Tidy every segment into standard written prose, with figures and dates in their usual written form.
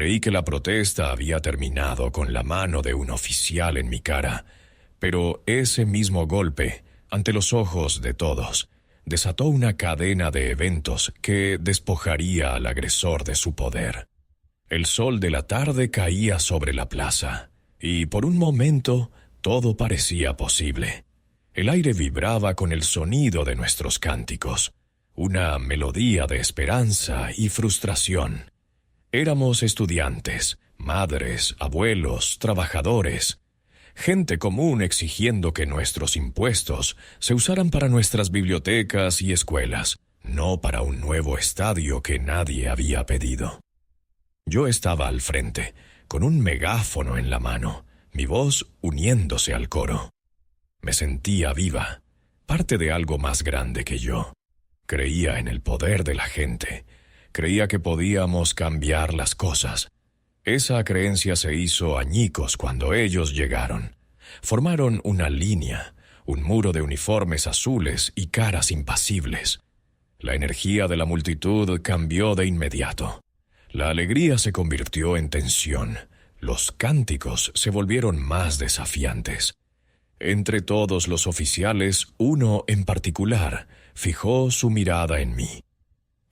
Creí que la protesta había terminado con la mano de un oficial en mi cara, pero ese mismo golpe, ante los ojos de todos, desató una cadena de eventos que despojaría al agresor de su poder. El sol de la tarde caía sobre la plaza, y por un momento todo parecía posible. El aire vibraba con el sonido de nuestros cánticos, una melodía de esperanza y frustración. Éramos estudiantes, madres, abuelos, trabajadores, gente común exigiendo que nuestros impuestos se usaran para nuestras bibliotecas y escuelas, no para un nuevo estadio que nadie había pedido. Yo estaba al frente, con un megáfono en la mano, mi voz uniéndose al coro. Me sentía viva, parte de algo más grande que yo. Creía en el poder de la gente. Creía que podíamos cambiar las cosas. Esa creencia se hizo añicos cuando ellos llegaron. Formaron una línea, un muro de uniformes azules y caras impasibles. La energía de la multitud cambió de inmediato. La alegría se convirtió en tensión. Los cánticos se volvieron más desafiantes. Entre todos los oficiales, uno en particular fijó su mirada en mí.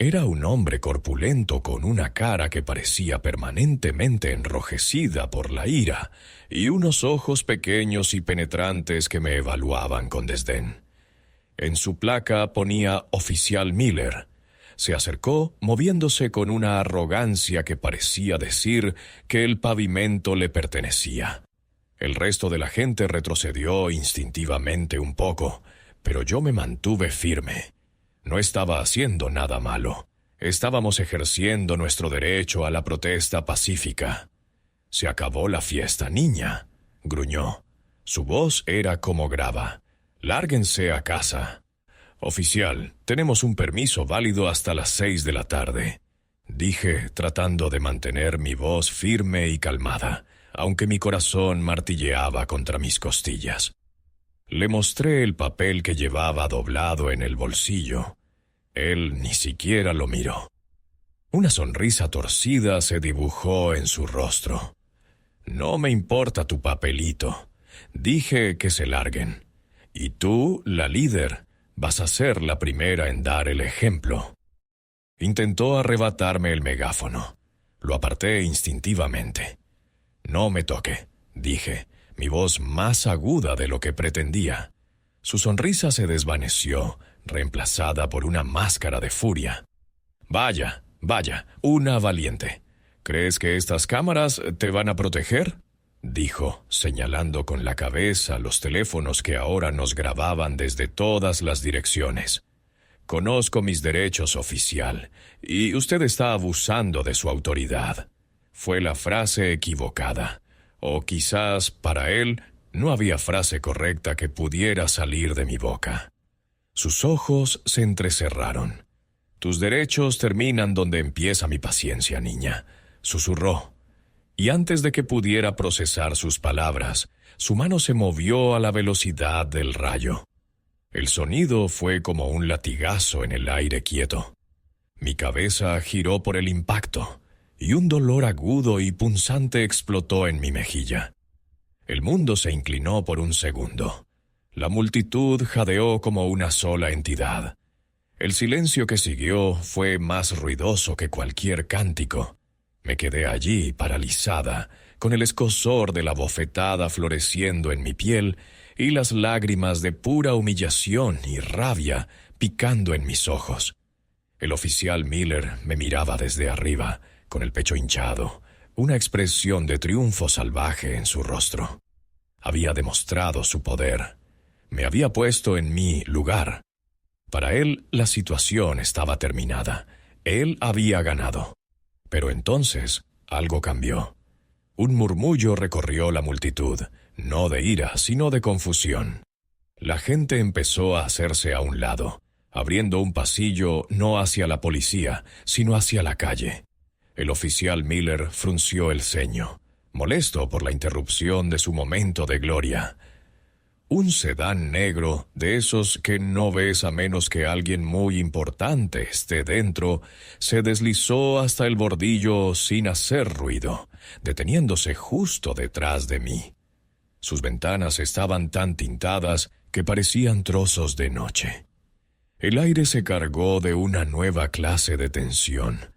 Era un hombre corpulento con una cara que parecía permanentemente enrojecida por la ira y unos ojos pequeños y penetrantes que me evaluaban con desdén. En su placa ponía Oficial Miller. Se acercó moviéndose con una arrogancia que parecía decir que el pavimento le pertenecía. El resto de la gente retrocedió instintivamente un poco, pero yo me mantuve firme. No estaba haciendo nada malo. Estábamos ejerciendo nuestro derecho a la protesta pacífica. «Se acabó la fiesta, niña», gruñó. Su voz era como grava. «Lárguense a casa». «Oficial, tenemos un permiso válido hasta las 6 de la tarde», dije, tratando de mantener mi voz firme y calmada, aunque mi corazón martilleaba contra mis costillas. Le mostré el papel que llevaba doblado en el bolsillo. Él ni siquiera lo miró. Una sonrisa torcida se dibujó en su rostro. «No me importa tu papelito. Dije que se larguen. Y tú, la líder, vas a ser la primera en dar el ejemplo». Intentó arrebatarme el megáfono. Lo aparté instintivamente. «No me toque», dije, mi voz más aguda de lo que pretendía. Su sonrisa se desvaneció, reemplazada por una máscara de furia. «Vaya, vaya, una valiente. ¿Crees que estas cámaras te van a proteger?», dijo, señalando con la cabeza los teléfonos que ahora nos grababan desde todas las direcciones. «Conozco mis derechos, oficial, y usted está abusando de su autoridad». Fue la frase equivocada, o quizás para él no había frase correcta que pudiera salir de mi boca. Sus ojos se entrecerraron. «Tus derechos terminan donde empieza mi paciencia, niña», susurró. Y antes de que pudiera procesar sus palabras, su mano se movió a la velocidad del rayo. El sonido fue como un latigazo en el aire quieto. Mi cabeza giró por el impacto, y un dolor agudo y punzante explotó en mi mejilla. El mundo se inclinó por un segundo. La multitud jadeó como una sola entidad. El silencio que siguió fue más ruidoso que cualquier cántico. Me quedé allí, paralizada, con el escozor de la bofetada floreciendo en mi piel y las lágrimas de pura humillación y rabia picando en mis ojos. El oficial Miller me miraba desde arriba, con el pecho hinchado, una expresión de triunfo salvaje en su rostro. Había demostrado su poder. Me había puesto en mi lugar. Para él, la situación estaba terminada. Él había ganado. Pero entonces, algo cambió. Un murmullo recorrió la multitud, no de ira, sino de confusión. La gente empezó a hacerse a un lado, abriendo un pasillo no hacia la policía, sino hacia la calle. El oficial Miller frunció el ceño, molesto por la interrupción de su momento de gloria. Un sedán negro, de esos que no ves a menos que alguien muy importante esté dentro, se deslizó hasta el bordillo sin hacer ruido, deteniéndose justo detrás de mí. Sus ventanas estaban tan tintadas que parecían trozos de noche. El aire se cargó de una nueva clase de tensión,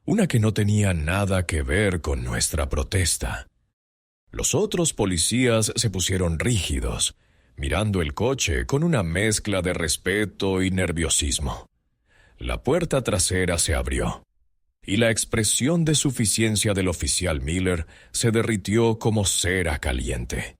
una que no tenía nada que ver con nuestra protesta. Los otros policías se pusieron rígidos, mirando el coche con una mezcla de respeto y nerviosismo. La puerta trasera se abrió, y la expresión de suficiencia del oficial Miller se derritió como cera caliente.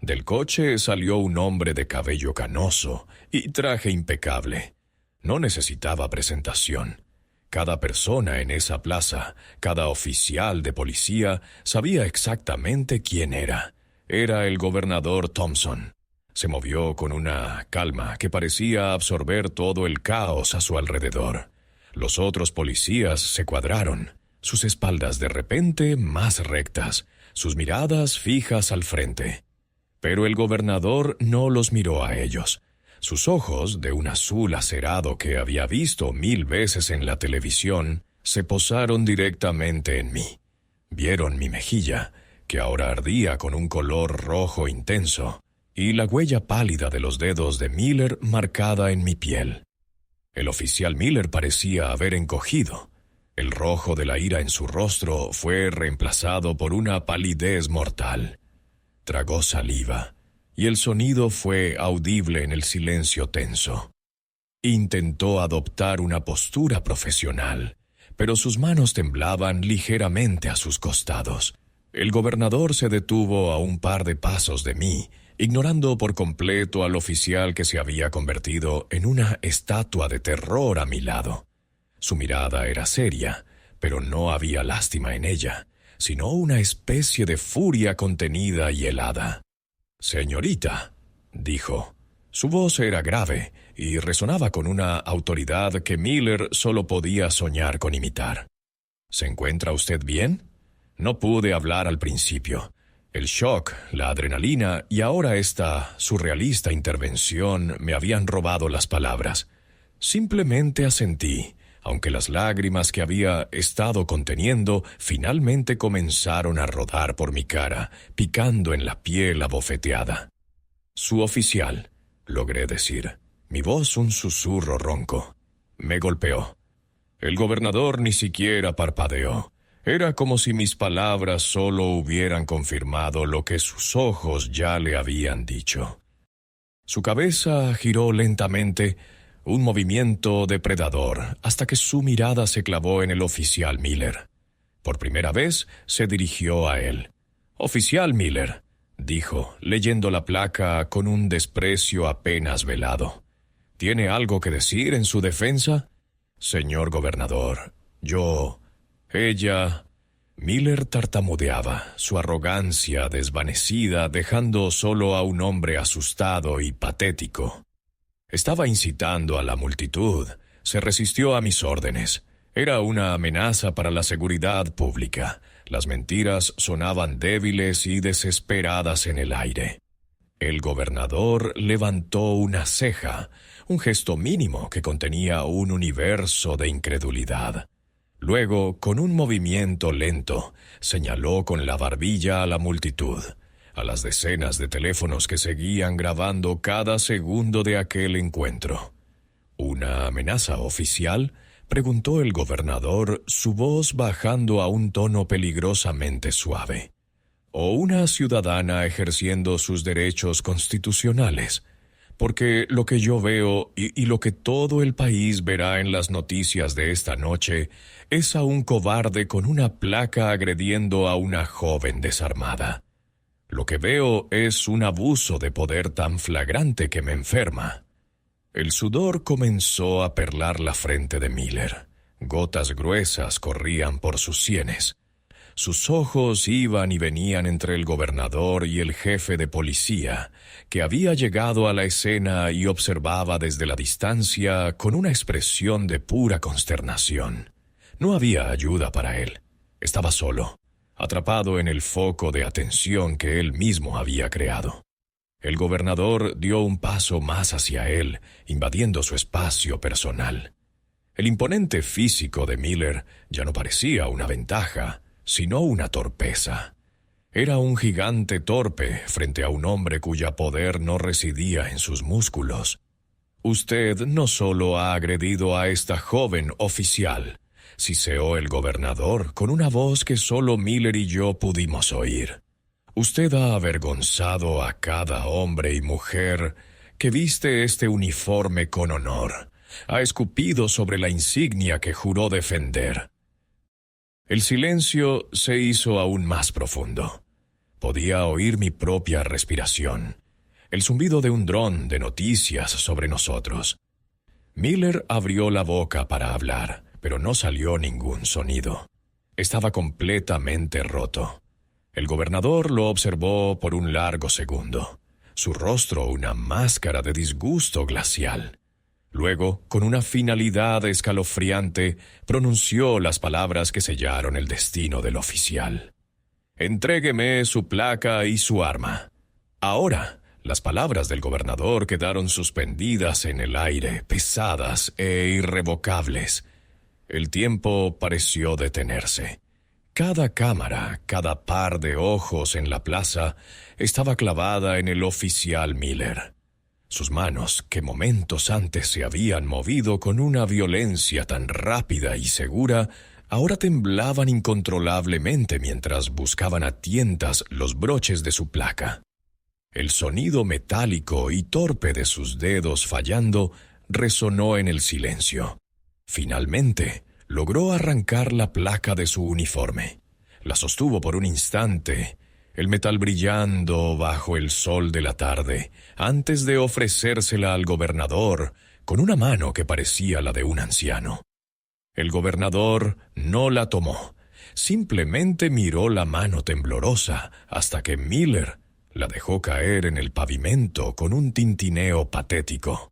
Del coche salió un hombre de cabello canoso y traje impecable. No necesitaba presentación. Cada persona en esa plaza, cada oficial de policía, sabía exactamente quién era. Era el gobernador Thompson. Se movió con una calma que parecía absorber todo el caos a su alrededor. Los otros policías se cuadraron, sus espaldas de repente más rectas, sus miradas fijas al frente. Pero el gobernador no los miró a ellos. Sus ojos, de un azul acerado que había visto 1000 veces en la televisión, se posaron directamente en mí. Vieron mi mejilla, que ahora ardía con un color rojo intenso, y la huella pálida de los dedos de Miller marcada en mi piel. El oficial Miller parecía haber encogido. El rojo de la ira en su rostro fue reemplazado por una palidez mortal. Tragó saliva, y el sonido fue audible en el silencio tenso. Intentó adoptar una postura profesional, pero sus manos temblaban ligeramente a sus costados. El gobernador se detuvo a un par de pasos de mí, ignorando por completo al oficial que se había convertido en una estatua de terror a mi lado. Su mirada era seria, pero no había lástima en ella, sino una especie de furia contenida y helada. «Señorita», dijo. Su voz era grave y resonaba con una autoridad que Miller solo podía soñar con imitar. «¿Se encuentra usted bien? No pude hablar al principio. El shock, la adrenalina y ahora esta surrealista intervención me habían robado las palabras. Simplemente asentí, aunque las lágrimas que había estado conteniendo finalmente comenzaron a rodar por mi cara, picando en la piel abofeteada. «Su oficial», logré decir, mi voz un susurro ronco. Me golpeó. El gobernador ni siquiera parpadeó. Era como si mis palabras solo hubieran confirmado lo que sus ojos ya le habían dicho. Su cabeza giró lentamente, un movimiento depredador, hasta que su mirada se clavó en el oficial Miller. Por primera vez se dirigió a él. «Oficial Miller», dijo, leyendo la placa con un desprecio apenas velado. «¿Tiene algo que decir en su defensa?» «Señor gobernador, ella...» Miller tartamudeaba, su arrogancia desvanecida, dejando solo a un hombre asustado y patético. Estaba incitando a la multitud, se resistió a mis órdenes. Era una amenaza para la seguridad pública. Las mentiras sonaban débiles y desesperadas en el aire. El gobernador levantó una ceja, un gesto mínimo que contenía un universo de incredulidad. Luego, con un movimiento lento, señaló con la barbilla a la multitud, a las decenas de teléfonos que seguían grabando cada segundo de aquel encuentro. «¿Una amenaza oficial?», preguntó el gobernador, su voz bajando a un tono peligrosamente suave. «¿O una ciudadana ejerciendo sus derechos constitucionales? Porque lo que yo veo y lo que todo el país verá en las noticias de esta noche es a un cobarde con una placa agrediendo a una joven desarmada. Lo que veo es un abuso de poder tan flagrante que me enferma». El sudor comenzó a perlar la frente de Miller. Gotas gruesas corrían por sus sienes. Sus ojos iban y venían entre el gobernador y el jefe de policía, que había llegado a la escena y observaba desde la distancia con una expresión de pura consternación. No había ayuda para él. Estaba solo, atrapado en el foco de atención que él mismo había creado. El gobernador dio un paso más hacia él, invadiendo su espacio personal. El imponente físico de Miller ya no parecía una ventaja, sino una torpeza. Era un gigante torpe frente a un hombre cuyo poder no residía en sus músculos. «Usted no solo ha agredido a esta joven oficial», siseó el gobernador con una voz que solo Miller y yo pudimos oír. «Usted ha avergonzado a cada hombre y mujer que viste este uniforme con honor. Ha escupido sobre la insignia que juró defender». El silencio se hizo aún más profundo. Podía oír mi propia respiración, el zumbido de un dron de noticias sobre nosotros. Miller abrió la boca para hablar, pero no salió ningún sonido. Estaba completamente roto. El gobernador lo observó por un largo segundo, su rostro una máscara de disgusto glacial. Luego, con una finalidad escalofriante, pronunció las palabras que sellaron el destino del oficial. «Entrégueme su placa y su arma». Ahora, las palabras del gobernador quedaron suspendidas en el aire, pesadas e irrevocables. El tiempo pareció detenerse. Cada cámara, cada par de ojos en la plaza, estaba clavada en el oficial Miller. Sus manos, que momentos antes se habían movido con una violencia tan rápida y segura, ahora temblaban incontrolablemente mientras buscaban a tientas los broches de su placa. El sonido metálico y torpe de sus dedos fallando resonó en el silencio. Finalmente, logró arrancar la placa de su uniforme. La sostuvo por un instante, el metal brillando bajo el sol de la tarde, antes de ofrecérsela al gobernador con una mano que parecía la de un anciano. El gobernador no la tomó, simplemente miró la mano temblorosa hasta que Miller la dejó caer en el pavimento con un tintineo patético.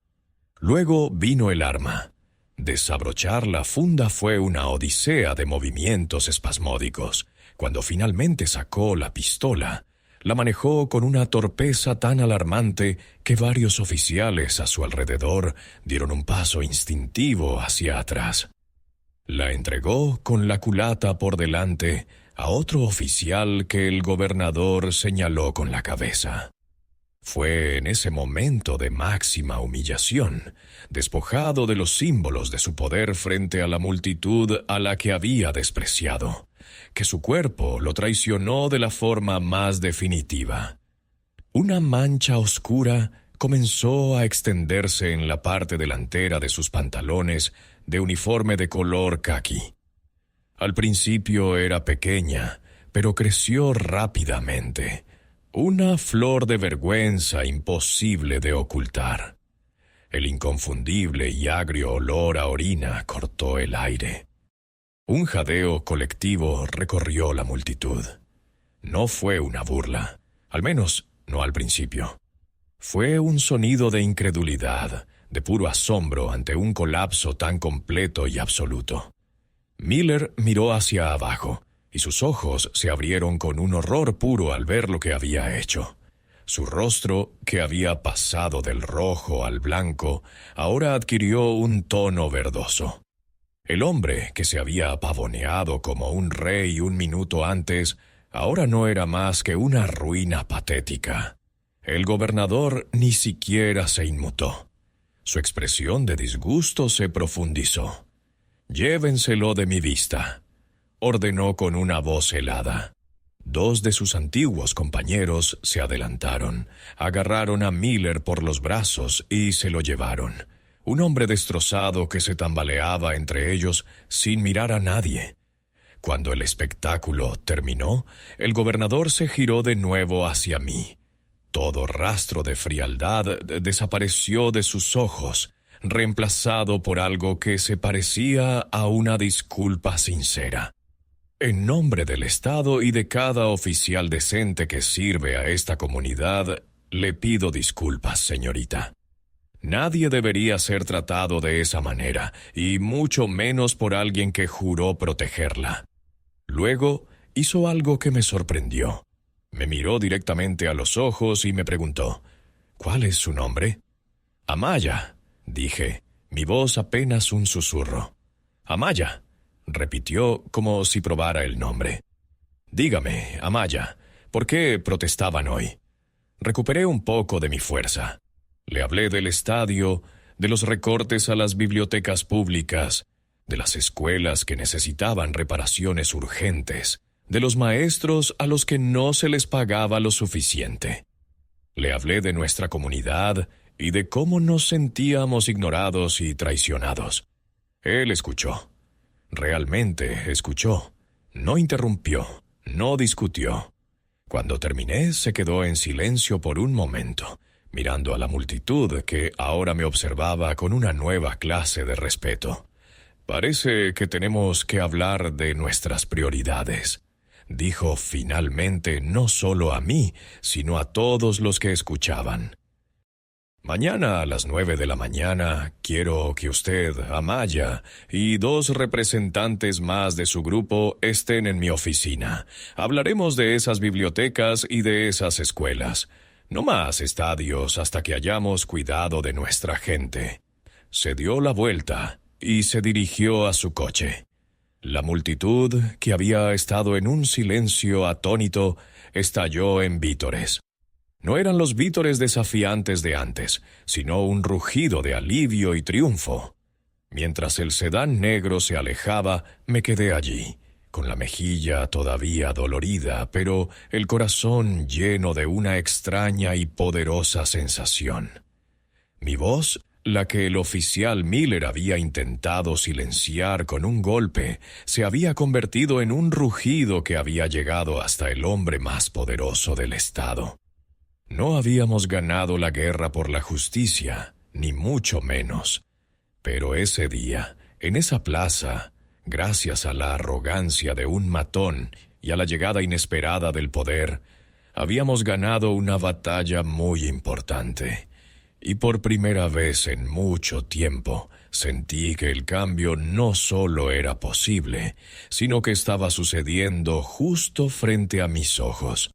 Luego vino el arma. Desabrochar la funda fue una odisea de movimientos espasmódicos. Cuando finalmente sacó la pistola, la manejó con una torpeza tan alarmante que varios oficiales a su alrededor dieron un paso instintivo hacia atrás. La entregó con la culata por delante a otro oficial que el gobernador señaló con la cabeza. Fue en ese momento de máxima humillación, despojado de los símbolos de su poder frente a la multitud a la que había despreciado, que su cuerpo lo traicionó de la forma más definitiva. Una mancha oscura comenzó a extenderse en la parte delantera de sus pantalones de uniforme de color caqui. Al principio era pequeña, pero creció rápidamente. Una flor de vergüenza imposible de ocultar. El inconfundible y agrio olor a orina cortó el aire. Un jadeo colectivo recorrió la multitud. No fue una burla, al menos no al principio. Fue un sonido de incredulidad, de puro asombro ante un colapso tan completo y absoluto. Miller miró hacia abajo, y sus ojos se abrieron con un horror puro al ver lo que había hecho. Su rostro, que había pasado del rojo al blanco, ahora adquirió un tono verdoso. El hombre que se había pavoneado como un rey un minuto antes, ahora no era más que una ruina patética. El gobernador ni siquiera se inmutó. Su expresión de disgusto se profundizó. «Llévenselo de mi vista», ordenó con una voz helada. Dos de sus antiguos compañeros se adelantaron, agarraron a Miller por los brazos y se lo llevaron. Un hombre destrozado que se tambaleaba entre ellos sin mirar a nadie. Cuando el espectáculo terminó, el gobernador se giró de nuevo hacia mí. Todo rastro de frialdad desapareció de sus ojos, reemplazado por algo que se parecía a una disculpa sincera. «En nombre del Estado y de cada oficial decente que sirve a esta comunidad, le pido disculpas, señorita. Nadie debería ser tratado de esa manera, y mucho menos por alguien que juró protegerla». Luego hizo algo que me sorprendió. Me miró directamente a los ojos y me preguntó: ¿Cuál es su nombre? Amaya, dije, mi voz apenas un susurro. Amaya, repitió como si probara el nombre. Dígame, Amaya, ¿por qué protestaban hoy? Recuperé un poco de mi fuerza. Le hablé del estadio, de los recortes a las bibliotecas públicas, de las escuelas que necesitaban reparaciones urgentes, de los maestros a los que no se les pagaba lo suficiente. Le hablé de nuestra comunidad y de cómo nos sentíamos ignorados y traicionados. Él escuchó. Realmente escuchó. No interrumpió, no discutió. Cuando terminé, se quedó en silencio por un momento, mirando a la multitud que ahora me observaba con una nueva clase de respeto. Parece que tenemos que hablar de nuestras prioridades, dijo finalmente no solo a mí, sino a todos los que escuchaban. Mañana a las 9 de la mañana quiero que usted, Amaya, y 2 representantes más de su grupo estén en mi oficina. Hablaremos de esas bibliotecas y de esas escuelas. No más estadios hasta que hayamos cuidado de nuestra gente. Se dio la vuelta y se dirigió a su coche. La multitud, que había estado en un silencio atónito, estalló en vítores. No eran los vítores desafiantes de antes, sino un rugido de alivio y triunfo. Mientras el sedán negro se alejaba, me quedé allí, con la mejilla todavía dolorida, pero el corazón lleno de una extraña y poderosa sensación. Mi voz, la que el oficial Miller había intentado silenciar con un golpe, se había convertido en un rugido que había llegado hasta el hombre más poderoso del estado. No habíamos ganado la guerra por la justicia, ni mucho menos. Pero ese día, en esa plaza, gracias a la arrogancia de un matón y a la llegada inesperada del poder, habíamos ganado una batalla muy importante. Y por primera vez en mucho tiempo, sentí que el cambio no solo era posible, sino que estaba sucediendo justo frente a mis ojos.